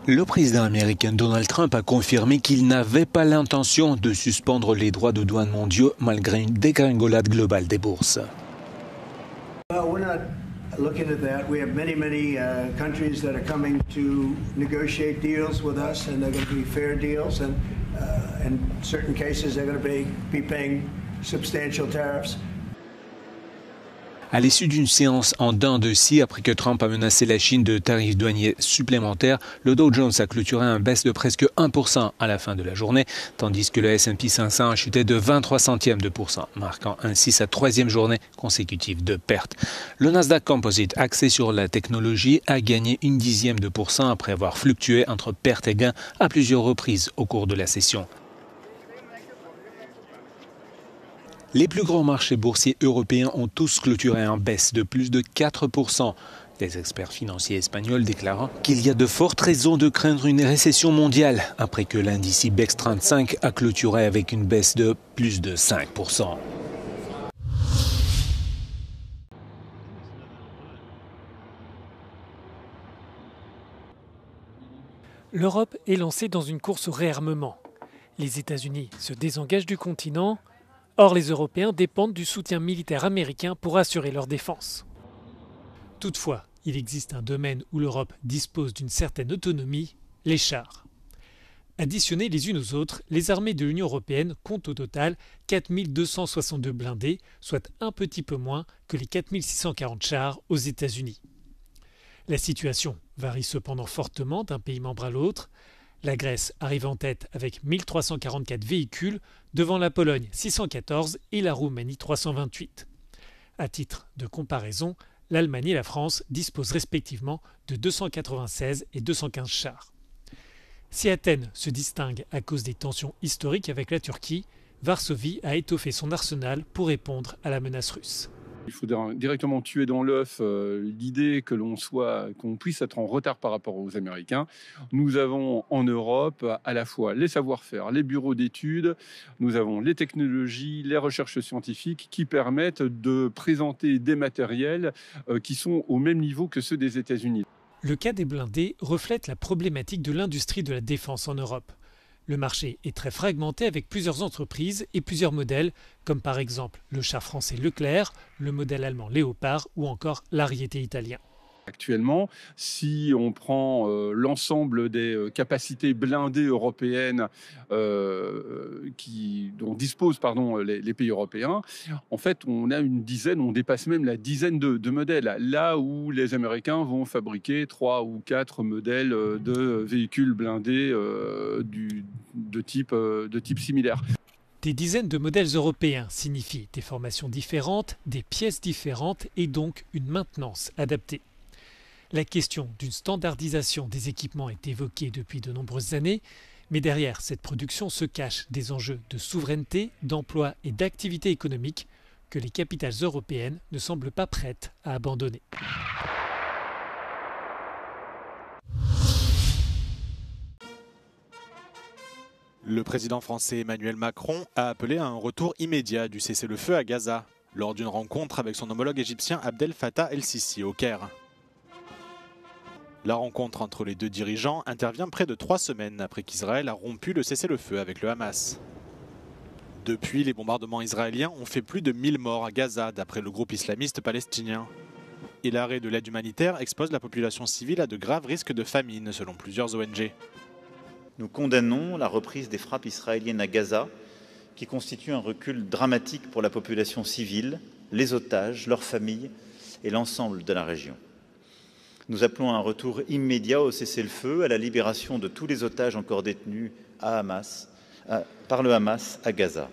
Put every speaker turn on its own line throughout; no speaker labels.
Le président américain Donald Trump a confirmé qu'il n'avait pas l'intention de suspendre les droits de douane mondiaux malgré une dégringolade globale des bourses.
Looking at that, we have many countries that are coming to negotiate deals with us, and they're going to be fair deals, and in certain cases they're going to be paying substantial tariffs.
À l'issue d'une séance en dents de scie, après que Trump a menacé la Chine de tarifs douaniers supplémentaires, le Dow Jones a clôturé un baisse de presque 1% à la fin de la journée, tandis que le S&P 500 a chuté de 23 centièmes de pourcent, marquant ainsi sa troisième journée consécutive de perte. Le Nasdaq Composite, axé sur la technologie, a gagné 0,1% après avoir fluctué entre pertes et gains à plusieurs reprises au cours de la session. Les plus grands marchés boursiers européens ont tous clôturé en baisse de plus de 4%. Les experts financiers espagnols déclarant qu'il y a de fortes raisons de craindre une récession mondiale après que l'indice IBEX 35 a clôturé avec une baisse de plus de 5%.
L'Europe est lancée dans une course au réarmement. Les États-Unis se désengagent du continent. Or, les Européens dépendent du soutien militaire américain pour assurer leur défense. Toutefois, il existe un domaine où l'Europe dispose d'une certaine autonomie, les chars. Additionnées les unes aux autres, les armées de l'Union européenne comptent au total 4 262 blindés, soit un petit peu moins que les 4 640 chars aux États-Unis. La situation varie cependant fortement d'un pays membre à l'autre. La Grèce arrive en tête avec 1344 véhicules, devant la Pologne 614 et la Roumanie 328. À titre de comparaison, l'Allemagne et la France disposent respectivement de 296 et 215 chars. Si Athènes se distingue à cause des tensions historiques avec la Turquie, Varsovie a étoffé son arsenal pour répondre à la menace russe.
Il faut directement tuer dans l'œuf l'idée qu'on puisse être en retard par rapport aux Américains. Nous avons en Europe à la fois les savoir-faire, les bureaux d'études, nous avons les technologies, les recherches scientifiques qui permettent de présenter des matériels qui sont au même niveau que ceux des États-Unis.
Le cas des blindés reflète la problématique de l'industrie de la défense en Europe. Le marché est très fragmenté avec plusieurs entreprises et plusieurs modèles, comme par exemple le char français Leclerc, le modèle allemand Léopard ou encore l'Ariete italien.
Actuellement, si on prend l'ensemble des capacités blindées européennes dont disposent les pays européens, en fait, on dépasse même la dizaine de modèles. Là où les Américains vont fabriquer 3 ou 4 modèles de véhicules blindés de type similaire.
Des dizaines de modèles européens signifient des formations différentes, des pièces différentes et donc une maintenance adaptée. La question d'une standardisation des équipements est évoquée depuis de nombreuses années, mais derrière cette production se cachent des enjeux de souveraineté, d'emploi et d'activité économique que les capitales européennes ne semblent pas prêtes à abandonner.
Le président français Emmanuel Macron a appelé à un retour immédiat du cessez-le-feu à Gaza, lors d'une rencontre avec son homologue égyptien Abdel Fattah el-Sisi au Caire. La rencontre entre les deux dirigeants intervient près de 3 semaines après qu'Israël a rompu le cessez-le-feu avec le Hamas. Depuis, les bombardements israéliens ont fait plus de 1000 morts à Gaza, d'après le groupe islamiste palestinien. Et l'arrêt de l'aide humanitaire expose la population civile à de graves risques de famine, selon plusieurs ONG.
Nous condamnons la reprise des frappes israéliennes à Gaza, qui constitue un recul dramatique pour la population civile, les otages, leurs familles et l'ensemble de la région. Nous appelons à un retour immédiat au cessez-le-feu, à la libération de tous les otages encore détenus par le Hamas à Gaza.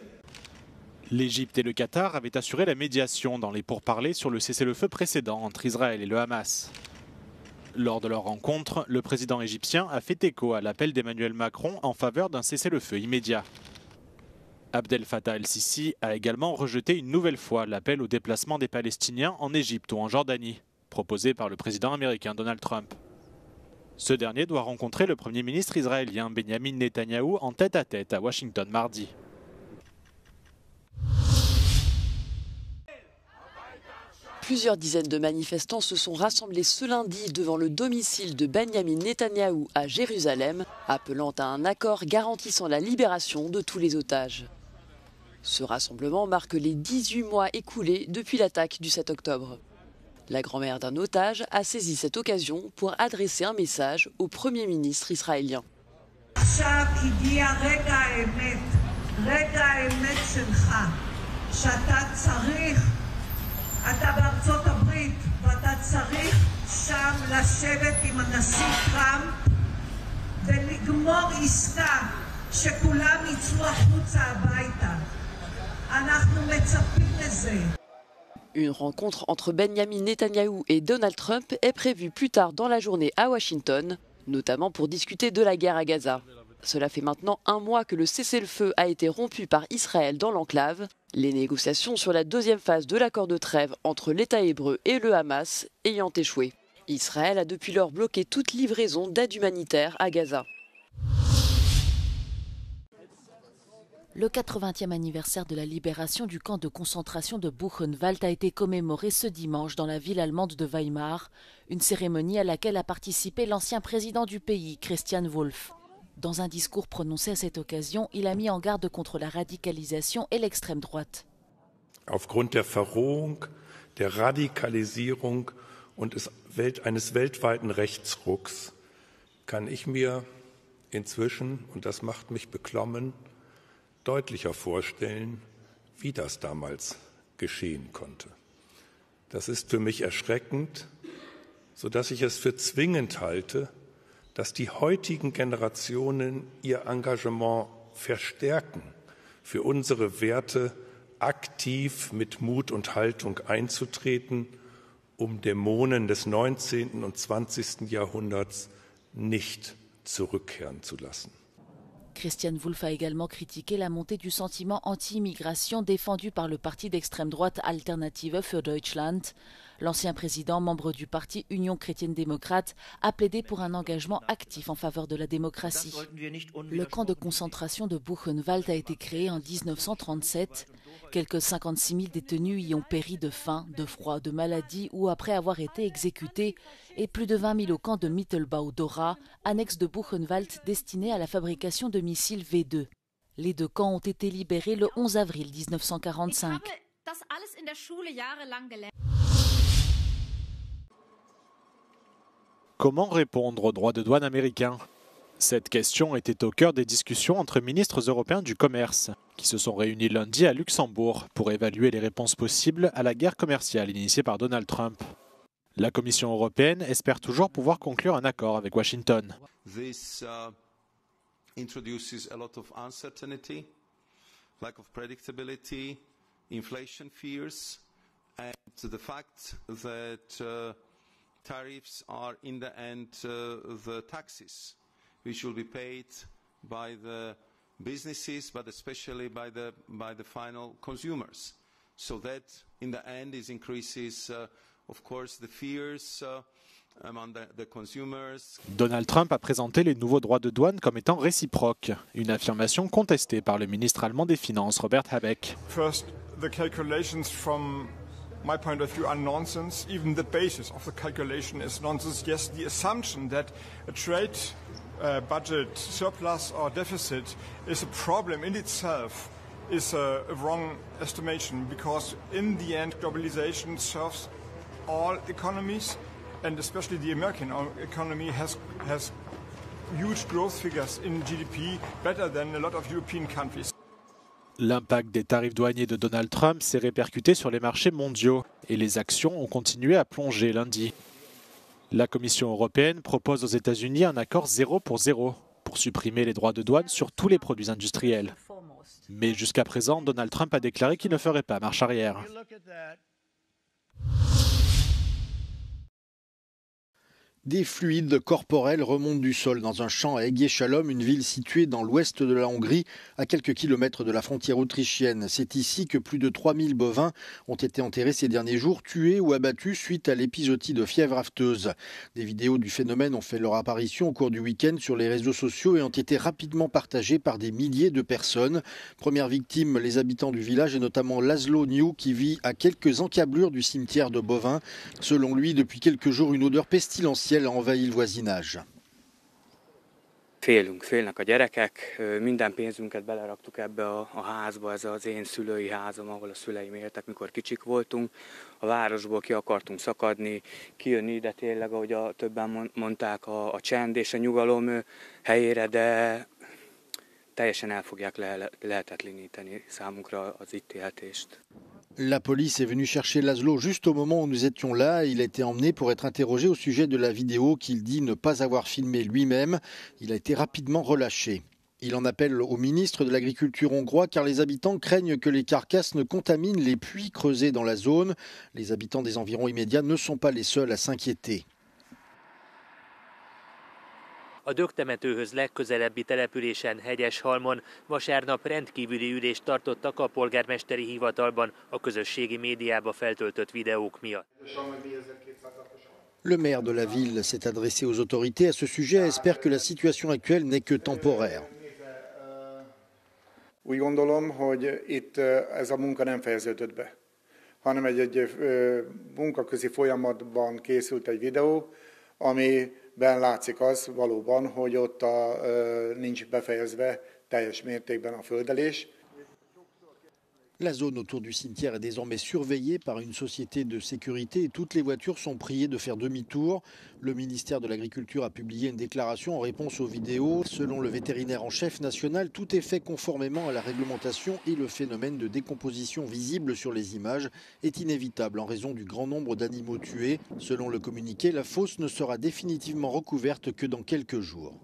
L'Égypte et le Qatar avaient assuré la médiation dans les pourparlers sur le cessez-le-feu précédent entre Israël et le Hamas. Lors de leur rencontre, le président égyptien a fait écho à l'appel d'Emmanuel Macron en faveur d'un cessez-le-feu immédiat. Abdel Fattah el-Sisi a également rejeté une nouvelle fois l'appel au déplacement des Palestiniens en Égypte ou en Jordanie, proposé par le président américain Donald Trump. Ce dernier doit rencontrer le Premier ministre israélien Benjamin Netanyahou en tête-à-tête à Washington mardi.
Plusieurs dizaines de manifestants se sont rassemblés ce lundi devant le domicile de Benyamin Netanyahou à Jérusalem, appelant à un accord garantissant la libération de tous les otages. Ce rassemblement marque les 18 mois écoulés depuis l'attaque du 7 octobre. La grand-mère d'un otage a saisi cette occasion pour adresser un message au Premier ministre israélien. Une rencontre entre Benyamin Netanyahou et Donald Trump est prévue plus tard dans la journée à Washington, notamment pour discuter de la guerre à Gaza. Cela fait maintenant un mois que le cessez-le-feu a été rompu par Israël dans l'enclave, les négociations sur la deuxième phase de l'accord de trêve entre l'État hébreu et le Hamas ayant échoué. Israël a depuis lors bloqué toute livraison d'aide humanitaire à Gaza.
Le 80e anniversaire de la libération du camp de concentration de Buchenwald a été commémoré ce dimanche dans la ville allemande de Weimar, une cérémonie à laquelle a participé l'ancien président du pays, Christian Wulff. Dans un discours prononcé à cette occasion, il a mis en garde contre la radicalisation et l'extrême droite.
Aufgrund der Verrohung, der Radikalisierung und eines weltweiten Rechtsrucks kann ich mir inzwischen, und das macht mich beklommen, deutlicher vorstellen, wie das damals geschehen konnte. Das ist für mich erschreckend, sodass ich es für zwingend halte, dass die heutigen Generationen ihr Engagement verstärken, für unsere Werte aktiv mit Mut und Haltung einzutreten, um Dämonen des 19. und 20. Jahrhunderts nicht zurückkehren zu lassen.
Christian Wulff a également critiqué la montée du sentiment anti-immigration défendu par le parti d'extrême droite Alternative für Deutschland. L'ancien président, membre du parti Union chrétienne-démocrate, a plaidé pour un engagement actif en faveur de la démocratie. Le camp de concentration de Buchenwald a été créé en 1937. Quelques 56 000 détenus y ont péri de faim, de froid, de maladie ou après avoir été exécutés, et plus de 20 000 au camp de Mittelbau-Dora, annexe de Buchenwald destiné à la fabrication de missiles V2. Les deux camps ont été libérés le 11 avril 1945.
Comment répondre aux droits de douane américains ? Cette question était au cœur des discussions entre ministres européens du commerce, qui se sont réunis lundi à Luxembourg pour évaluer les réponses possibles à la guerre commerciale initiée par Donald Trump. La Commission européenne espère toujours pouvoir conclure un accord avec Washington.
This introduces a lot of uncertainty, lack of predictability, inflation fears, and the fact that tariffs are in the end the taxes which will be paid by the businesses, but especially by the final consumers. So that in the end it increases, of course, the fears among the consumers.
Donald Trump a présenté les nouveaux droits de douane comme étant réciproques, une affirmation contestée par le ministre allemand des Finances, Robert Habeck.
First, the calculations from my point of view are nonsense. Even the basis of the calculation is nonsense. Yes, the assumption that a trade budget surplus or deficit is a problem in itself is a wrong estimation, because in the end globalization serves all economies, and especially the American economy has huge growth figures in GDP, better than a lot of European countries.
L'impact des tarifs douaniers de Donald Trump s'est répercuté sur les marchés mondiaux et les actions ont continué à plonger lundi. La Commission européenne propose aux États-Unis un accord 0 pour 0 pour supprimer les droits de douane sur tous les produits industriels. Mais jusqu'à présent, Donald Trump a déclaré qu'il ne ferait pas marche arrière.
Des fluides corporels remontent du sol dans un champ à Egyeshalom, une ville située dans l'ouest de la Hongrie, à quelques kilomètres de la frontière autrichienne. C'est ici que plus de 3000 bovins ont été enterrés ces derniers jours, tués ou abattus suite à l'épisodie de fièvre afteuse. Des vidéos du phénomène ont fait leur apparition au cours du week-end sur les réseaux sociaux et ont été rapidement partagées par des milliers de personnes. Première victime, les habitants du village et notamment Laszlo New qui vit à quelques encablures du cimetière de bovins. Selon lui, depuis quelques jours, une odeur pestilentielle a envahi le voisinage.
Félnek a gyerekek, minden pénzünket beleraktuk ebbe a házba, ez az én szülői házam, ahol a szüleim éltek, mikor kicsik voltunk. A városból ki akartunk szakadni, kijönni ide tényleg, ahogy többen mondták, a csend és a nyugalom helyére, de teljesen el fogják lehetetleníteni számunkra az itt élhetést.
La police est venue chercher Laszlo juste au moment où nous étions là. Il a été emmené pour être interrogé au sujet de la vidéo qu'il dit ne pas avoir filmée lui-même. Il a été rapidement relâché. Il en appelle au ministre de l'Agriculture hongrois car les habitants craignent que les carcasses ne contaminent les puits creusés dans la zone. Les habitants des environs immédiats ne sont pas les seuls à s'inquiéter.
A dögtemetőhöz legközelebbi településen, Hegyeshalmon vasárnap rendkívüli ülést tartottak a polgármesteri hivatalban a közösségi médiába feltöltött videók miatt.
Le maire de la ville s'est adressé aux autorités à ce sujet et espère que la situation actuelle n'est que temporaire.
Úgy gondolom, hogy itt ez a munka nem fejeződött be, hanem egy munkaközi folyamatban készült egy videó, amiben látszik az valóban, hogy ott nincs befejezve teljes mértékben a földelés.
La zone autour du cimetière est désormais surveillée par une société de sécurité et toutes les voitures sont priées de faire demi-tour. Le ministère de l'Agriculture a publié une déclaration en réponse aux vidéos. Selon le vétérinaire en chef national, tout est fait conformément à la réglementation et le phénomène de décomposition visible sur les images est inévitable en raison du grand nombre d'animaux tués. Selon le communiqué, la fosse ne sera définitivement recouverte que dans quelques jours.